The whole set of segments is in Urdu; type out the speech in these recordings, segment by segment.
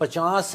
50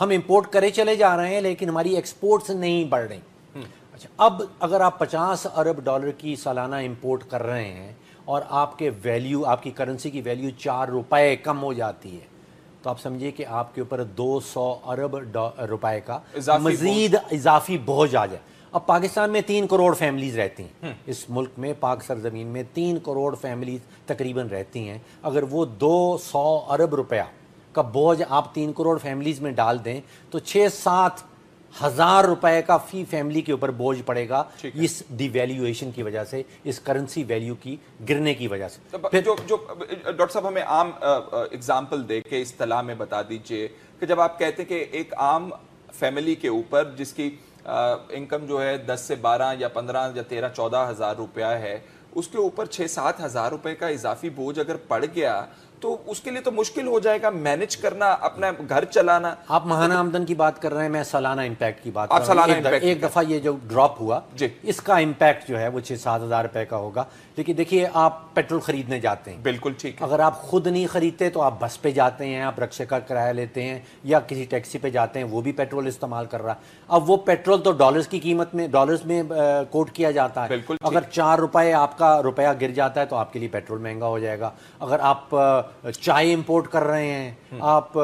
ہم امپورٹ کرے چلے جا رہے ہیں لیکن ہماری ایکسپورٹس نہیں بڑھ رہی. اچھا اب اگر آپ 50 ارب ڈالر کی سالانہ امپورٹ کر رہے ہیں اور آپ کے ویلیو آپ کی کرنسی کی ویلیو 4 روپے کم ہو جاتی ہے تو آپ سمجھیے کہ آپ کے اوپر 200 ارب روپے کا مزید اضافی بوجھ آ جائے. اب پاکستان میں 3 کروڑ فیملیز رہتی ہیں, اس ملک میں پاک سرزمین میں 3 کروڑ فیملیز تقریباً رہتی ہیں. اگر وہ 200 ارب روپیہ کا بوجھ آپ 3 کروڑ فیملیز میں ڈال دیں تو 6-7 ہزار روپے کا فی فیملی کے اوپر بوجھ پڑے گا اس ڈی ویلیویشن کی وجہ سے, اس کرنسی ویلیو کی گرنے کی وجہ سے. جو ڈاکٹر صاحب ہمیں عام اگزامپل دے کے اصطلاح میں بتا دیجئے کہ جب آپ کہتے ہیں کہ ایک عام فیملی کے اوپر جس کی انکم جو ہے 10 سے 12 یا 15 یا 13-14 ہزار روپیہ ہے, اس کے اوپر 6-7 ہزار روپے کا اضافی بوجھ اگر پڑ گیا تو اس کے لیے تو مشکل ہو جائے گا مینج کرنا, اپنا گھر چلانا. آپ ماہانہ آمدن کی بات کر رہے ہیں, میں سالانہ امپیکٹ کی بات کر رہا ہوں. ایک دفعہ یہ جو ڈراپ ہوا اس کا امپیکٹ جو ہے وہ 6-7 ہزار روپے کا ہوگا. لیکن دیکھیے آپ پیٹرول خریدنے جاتے ہیں, بالکل ٹھیک ہے, اگر آپ خود نہیں خریدتے تو آپ بس پہ جاتے ہیں, آپ رکشے کا کرایہ لیتے ہیں یا کسی ٹیکسی پہ جاتے ہیں, وہ بھی پیٹرول استعمال کر رہا ہے. اب وہ پیٹرول تو ڈالرز کی قیمت میں ڈالرز میں کوٹ کیا جاتا ہے. اگر 4 روپے آپ کا روپیہ گر جاتا ہے تو آپ کے لیے پیٹرول مہنگا ہو جائے گا. اگر آپ چائے امپورٹ کر رہے ہیں, آپ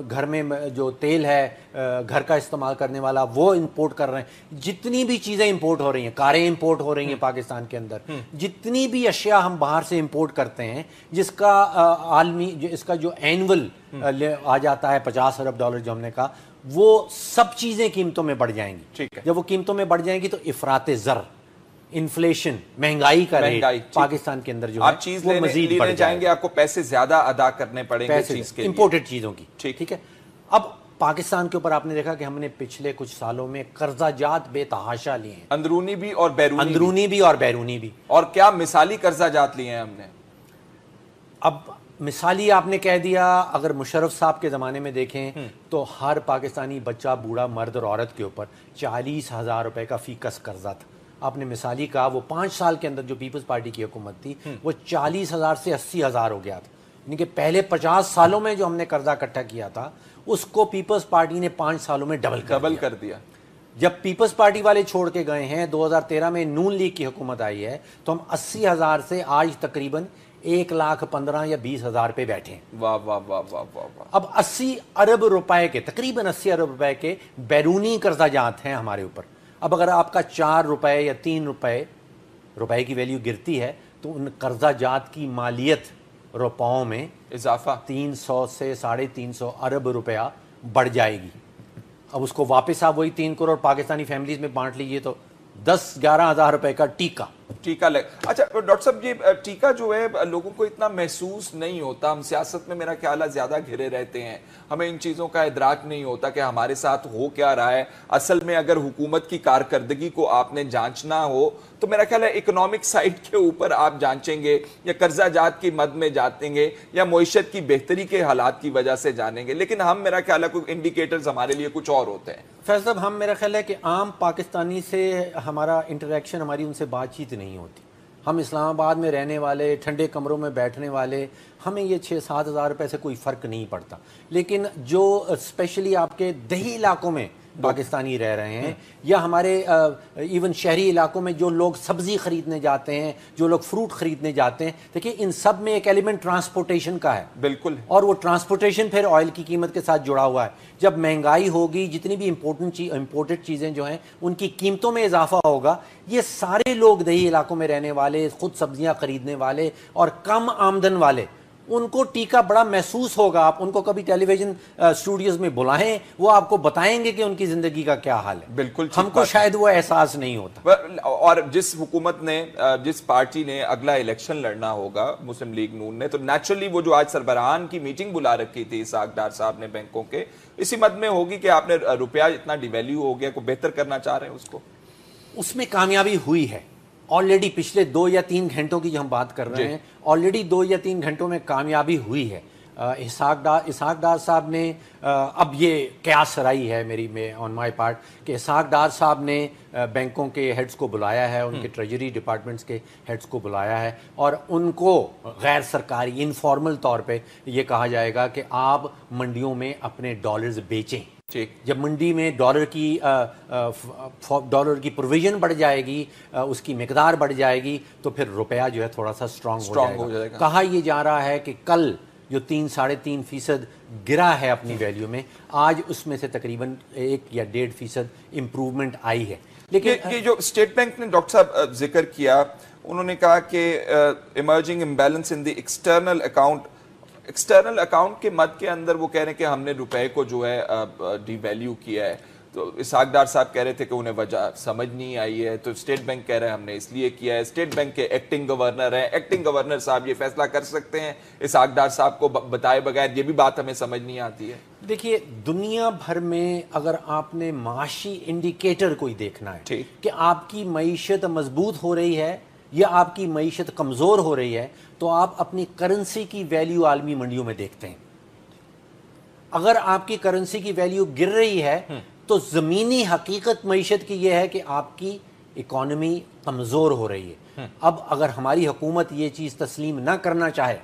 گھر میں جو تیل ہے گھر کا استعمال کرنے والا وہ امپورٹ کر رہے ہیں, جتنی بھی چیزیں امپورٹ ہو رہی ہیں, کاریں امپورٹ ہو رہی ہیں پاکستان کے اندر, جتنی بھی اشیاء ہم باہر سے امپورٹ کرتے ہیں جس کا عالمی اس کا جو اینول آ جاتا ہے 50 ارب ڈالر جو ہم نے کہا, وہ سب چیزیں قیمتوں میں بڑھ جائیں گی. جب وہ قیمتوں میں بڑھ جائیں گی تو افراط زر, انفلیشن, مہنگائی کا ریٹ پاکستان کے اندر جو آپ چیز لینے جائیں گے آپ کو پیسے زیادہ ادا کرنے پڑیں گے چیز کے لیے, امپورٹڈ چیزوں کی. ٹھیک ہے, اب پاکستان کے اوپر آپ نے دیکھا کہ ہم نے پچھلے کچھ سالوں میں قرضہ جات بے تحاشا لیے ہیں, اندرونی بھی اور بیرونی بھی. اور کیا مثالی قرضہ جات لیے ہیں ہم نے. اب مثالی آپ نے کہہ دیا, اگر مشرف صاحب کے زمانے میں دیکھیں تو ہر پاکستانی بچہ, بوڑھا, مرد اور عورت کے اوپر 40,000 روپے کا فی کس قرضہ تھا. آپ نے مثالی کہا وہ 5 سال کے اندر جو پیپلز پارٹی کی حکومت تھی وہ 40,000 سے 80,000 ہو گیا تھا. یعنی کہ پہلے 50 سالوں میں جو ہم نے قرضہ اکٹھا کیا تھا اس کو پیپلز پارٹی نے 5 سالوں میں ڈبل کر دیا. جب پیپلز پارٹی والے چھوڑ کے گئے ہیں, 2013 میں نون لیگ کی حکومت آئی ہے, تو ہم 80,000 سے آج تقریباً 1,15,000 یا 20,000 پہ بیٹھے ہیں. واہ واہ واہ واہ واہ. اب 80 ارب روپے کے, تقریباً 80 ارب روپے کے بیرونی قرضہ جات ہیں ہمارے اوپر. اب اگر آپ کا 4 روپے یا 3 روپے کی ویلیو گرتی ہے تو ان قرضہ جات کی مالیت روپاؤں میں اضافہ 300 سے 350 ارب روپیہ بڑھ جائے گی. اب اس کو واپس آپ وہی 3 کروڑ پاکستانی فیملیز میں بانٹ لیجئے تو 10-11 ہزار روپے کا ٹیکہ لگ. اچھا ڈاکٹر صاحب, یہ ٹیکہ جو ہے لوگوں کو اتنا محسوس نہیں ہوتا. ہم سیاست میں میرا خیال ہے زیادہ گھرے رہتے ہیں, ہمیں ان چیزوں کا ادراک نہیں ہوتا کہ ہمارے ساتھ ہو کیا رہا ہے. اصل میں اگر حکومت کی کارکردگی کو آپ نے جانچنا ہو تو میرا خیال ہے اکنامک سائٹ کے اوپر آپ جانچیں گے, یا قرضہ جات کی مد میں جانیں گے, یا معیشت کی بہتری کے حالات کی وجہ سے جانیں گے. لیکن ہم میرا خیال ہے کوئی انڈیکیٹرز ہمارے لیے کچھ اور ہوتے ہیں. فیض صاحب, ہم میرا خیال ہے کہ عام پاکستانی سے ہمارا انٹریکشن, ہماری ان سے بات چیت نہیں ہوتی. ہم اسلام آباد میں رہنے والے, ٹھنڈے کمروں میں بیٹھنے والے, ہمیں یہ 6-7 ہزار روپے سے کوئی فرق نہیں پڑتا. لیکن جو اسپیشلی آپ کے دیہی علاقوں میں پاکستانی رہ رہے ہیں, یا ہمارے ایون شہری علاقوں میں جو لوگ سبزی خریدنے جاتے ہیں, جو لوگ فروٹ خریدنے جاتے ہیں, دیکھیں ان سب میں ایک ایلیمنٹ ٹرانسپورٹیشن کا ہے. بالکل. اور وہ ٹرانسپورٹیشن پھر آئل کی قیمت کے ساتھ جڑا ہوا ہے. جب مہنگائی ہوگی, جتنی بھی امپورٹڈ چیزیں جو ہیں ان کی قیمتوں میں اضافہ ہوگا, یہ سارے لوگ دیہی علاقوں میں رہنے والے, خود سبزیاں خریدنے والے اور کم آمدن والے, ان کو ٹیکہ بڑا محسوس ہوگا. آپ ان کو کبھی ٹیلی ویژن اسٹوڈیوز میں بلائیں, وہ آپ کو بتائیں گے کہ ان کی زندگی کا کیا حال ہے. بالکل. ہم کو شاید وہ احساس نہیں ہوتا. اور جس حکومت نے, جس پارٹی نے اگلا الیکشن لڑنا ہوگا, مسلم لیگ نون نے, تو نیچرلی وہ جو آج سربراہان کی میٹنگ بلا رکھی تھی اسحاق ڈار صاحب نے بینکوں کے, اسی مد میں ہوگی کہ آپ نے روپیہ اتنا ڈی ویلیو ہو گیا, کو بہتر کرنا چاہ رہے ہیں اس کو. اس میں کامیابی ہوئی ہے آلریڈی. پچھلے 2 یا 3 گھنٹوں کی جو ہم بات کر رہے ہیں, آلریڈی 2 یا 3 گھنٹوں میں کامیابی ہوئی ہے. اسحاق ڈار صاحب نے, اب یہ قیاس رائی ہے میری آن مائی پارٹ, کہ اسحاق ڈار صاحب نے بینکوں کے ہیڈز کو بلایا ہے, ان کے ٹریجری ڈپارٹمنٹس کے ہیڈز کو بلایا ہے, اور ان کو غیر سرکاری انفارمل طور پہ یہ کہا جائے گا کہ آپ منڈیوں میں اپنے ڈالرز بیچیں. جب منڈی میں ڈالر کی پروویژن بڑھ جائے گی، اس کی مقدار بڑھ جائے گی، تو پھر روپیہ جو ہے تھوڑا سا اسٹرانگ ہو جائے گا۔ کہا یہ جا رہا ہے کہ کل جو 3-3.5% گرا ہے اپنی ویلیو میں، آج اس میں سے تقریباً 1 یا 1.5% امپروومنٹ آئی ہے۔ لیکن یہ جو اسٹیٹ بینک نے ڈاکٹر صاحب ذکر کیا، انہوں نے کہا کہ emerging imbalance in the external account کے مد کے اندر وہ کہہ رہے ہیں کہ ہم نے روپے کو جو ہے ڈی ویلیو کیا ہے، تو اسحاق ڈار صاحب کہہ رہے تھے کہ انہیں وجہ سمجھ نہیں آئی ہے، تو اسٹیٹ بینک کہہ رہے ہیں ہم نے اس لیے کیا ہے، اسٹیٹ بینک کے ایکٹنگ گورنر ہیں، ایکٹنگ گورنر صاحب یہ فیصلہ کر سکتے ہیں اسحاق ڈار صاحب کو بتائے بغیر، یہ بھی بات ہمیں سمجھ نہیں آتی ہے۔ دیکھیے دنیا بھر میں اگر آپ نے معاشی انڈیکیٹر کوئی دیکھنا ہے کہ آپ کی معیشت مضبوط ہو رہی ہے یا آپ کی معیشت کمزور ہو رہی ہے، تو آپ اپنی کرنسی کی ویلیو عالمی منڈیوں میں دیکھتے ہیں۔ اگر آپ کی کرنسی کی ویلیو گر رہی ہے تو زمینی حقیقت معیشت کی یہ ہے کہ آپ کی اکانومی کمزور ہو رہی ہے۔ اب اگر ہماری حکومت یہ چیز تسلیم نہ کرنا چاہے،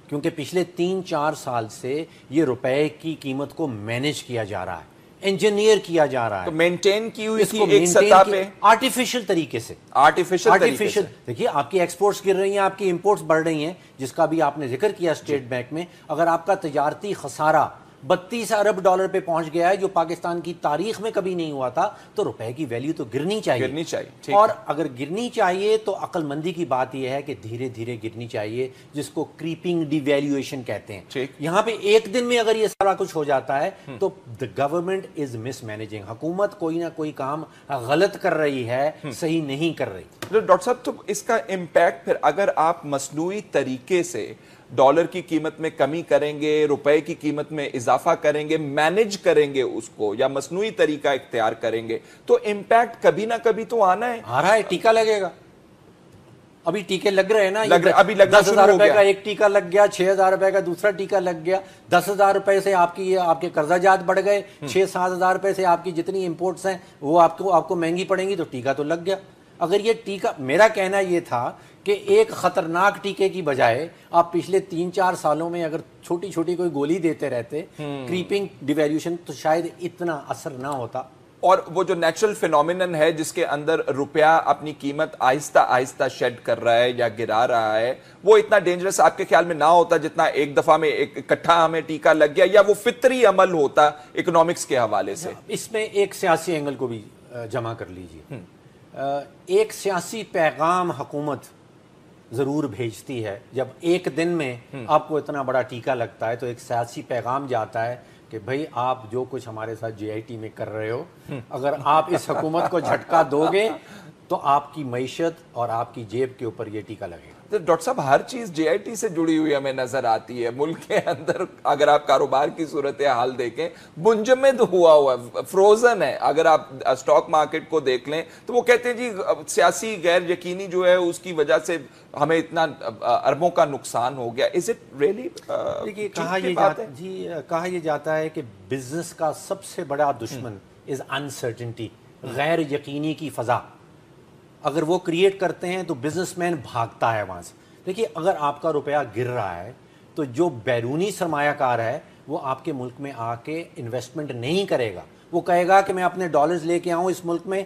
کیونکہ پچھلے 3-4 سال سے یہ روپے کی قیمت کو مینیج کیا جا رہا ہے، انجینئر کیا جا رہا ہے، تو مینٹین کی ہوئی تھی ایک سطح پہ آرٹیفیشل طریقے سے۔ دیکھیے آپ کی ایکسپورٹس گر رہی ہیں، آپ کی امپورٹس بڑھ رہی ہیں، جس کا بھی آپ نے ذکر کیا اسٹیٹ بینک میں۔ اگر آپ کا تجارتی خسارہ 32 ارب ڈالر پہ پہنچ گیا ہے، جو پاکستان کی تاریخ میں کبھی نہیں ہوا تھا، تو روپے کی ویلیو تو گرنی چاہیے۔ اور اگر گرنی چاہیے تو عقل مندی کی بات یہ ہے کہ دھیرے دھیرے گرنی چاہیے، جس کو کریپنگ ڈی ویلیویشن کہتے ہیں۔ یہاں پہ ایک دن میں اگر یہ سارا کچھ ہو جاتا ہے تو the government is mismanaging، حکومت کوئی نہ کوئی کام غلط کر رہی ہے، صحیح نہیں کر رہی۔ ڈاکٹر صاحب تو اس کا امپیکٹ پھر اگر آپ مصنوعی طریقے سے ڈالر کی قیمت میں کمی کریں گے، روپے کی قیمت میں اضافہ کریں گے، مینج کریں گے اس کو، یا مصنوعی طریقہ اختیار کریں گے، تو امپیکٹ کبھی نہ کبھی تو آنا ہے۔ آ رہا ہے، ٹیکہ لگے گا۔ ابھی ٹیکے لگ رہے ہیں نا، ابھی لگنا 10,000 روپے کا ایک ٹیکہ لگ گیا، 6,000 روپے کا دوسرا ٹیکہ لگ گیا، 10,000 روپے سے آپ کے قرضہ جات بڑھ گئے، 6-7,000 روپے سے آپ کی جتنی امپورٹس ہیں وہ آپ کو مہنگی پڑیں گی، تو ٹیکہ تو لگ گیا۔ اگر یہ ٹیکہ، میرا کہنا یہ تھا کہ ایک خطرناک ٹیکے کی بجائے آپ پچھلے 3-4 سالوں میں اگر چھوٹی چھوٹی کوئی گولی دیتے رہتے، کریپنگ ڈیویلیوشن، تو شاید اتنا اثر نہ ہوتا۔ اور وہ جو نیچرل فینومینن ہے جس کے اندر روپیہ اپنی قیمت آہستہ آہستہ شیڈ کر رہا ہے یا گرا رہا ہے، وہ اتنا ڈینجرس آپ کے خیال میں نہ ہوتا جتنا ایک دفعہ میں اکٹھا ہمیں ٹیکہ لگ گیا، یا وہ فطری عمل ہوتا اکنامکس کے حوالے سے؟ اس میں ایک سیاسی اینگل کو بھی جمع کر لیجئے۔ ایک سیاسی پیغام حکومت ضرور بھیجتی ہے، جب ایک دن میں آپ کو اتنا بڑا ٹیکہ لگتا ہے تو ایک سیاسی پیغام جاتا ہے کہ بھئی آپ جو کچھ ہمارے ساتھ جے آئی ٹی میں کر رہے ہو، اگر آپ اس حکومت کو جھٹکا دو گے تو آپ کی معیشت اور آپ کی جیب کے اوپر یہ ٹیکہ لگے گا۔ ڈاکٹر صاحب ہر چیز جے آئی ٹی سے جڑی ہوئی ہمیں نظر آتی ہے ملک کے اندر۔ اگر آپ کاروبار کی صورتحال دیکھیں، منجمد ہوا فروزن ہے۔ اگر آپ اسٹاک مارکیٹ کو دیکھ لیں تو وہ کہتے ہیں جی سیاسی غیر یقینی جو ہے اس کی وجہ سے ہمیں اتنا اربوں کا نقصان ہو گیا۔ Is it really? دیکھیے کہا یہ جاتا ہے کہ بزنس کا سب سے بڑا دشمن از انسرٹنٹی، غیر یقینی کی فضا۔ اگر وہ کریٹ کرتے ہیں تو بزنس مین بھاگتا ہے وہاں سے۔ دیکھیے اگر آپ کا روپیہ گر رہا ہے تو جو بیرونی سرمایہ کار ہے وہ آپ کے ملک میں آ کے انویسٹمنٹ نہیں کرے گا، وہ کہے گا کہ میں اپنے ڈالرز لے کے آؤں اس ملک میں،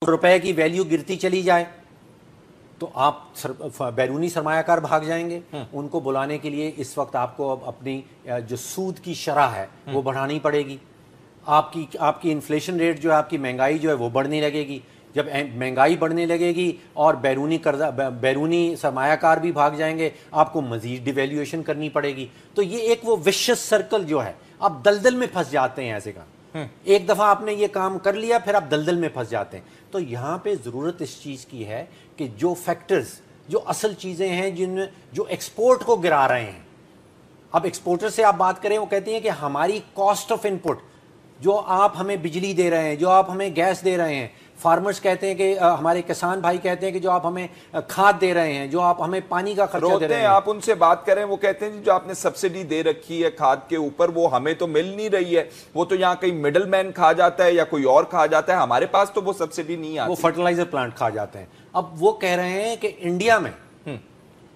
روپے کی ویلیو گرتی چلی جائے تو آپ بیرونی سرمایہ کار بھاگ جائیں گے۔ ان کو بلانے کے لیے اس وقت آپ کو اپنی جو سود کی شرح ہے وہ بڑھانی پڑے گی۔ آپ کی انفلیشن ریٹ جو ہے، آپ کی مہنگائی جو ہے وہ بڑھنے لگے گی۔ جب مہنگائی بڑھنے لگے گی اور بیرونی سرمایہ کار بھی بھاگ جائیں گے، آپ کو مزید ڈیویلیویشن کرنی پڑے گی۔ تو یہ ایک وہ وشس سرکل جو ہے، آپ دلدل میں پھنس جاتے ہیں ایسے کام۔ ایک دفعہ آپ نے یہ کام کر لیا پھر آپ دلدل میں پھنس جاتے ہیں۔ تو یہاں پہ ضرورت اس چیز کی ہے کہ جو فیکٹرز، جو اصل چیزیں ہیں جو ایکسپورٹ کو گرا رہے ہیں، اب ایکسپورٹر سے آپ بات کریں، وہ کہتے ہیں کہ ہماری کاسٹ آف انپٹ، جو آپ ہمیں بجلی دے رہے ہیں، جو آپ ہمیں گیس دے رہے ہیں، فارمرز کہتے ہیں کہ ہمارے کسان بھائی کہتے ہیں کہ جو آپ ہمیں کھاد دے رہے ہیں، جو آپ ہمیں پانی کا خرچہ دے رہے ہیں، آپ ان سے بات کریں وہ کہتے ہیں جو آپ نے سبسڈی دے رکھی ہے کھاد کے اوپر وہ ہمیں تو مل نہیں رہی ہے، وہ تو یہاں کہیں مڈل مین کھا جاتا ہے یا کوئی اور کھا جاتا ہے، ہمارے پاس تو وہ سبسڈی نہیں آتی، وہ فرٹیلائزر پلانٹ کھا جاتے ہیں۔ اب وہ کہہ رہے ہیں کہ انڈیا میں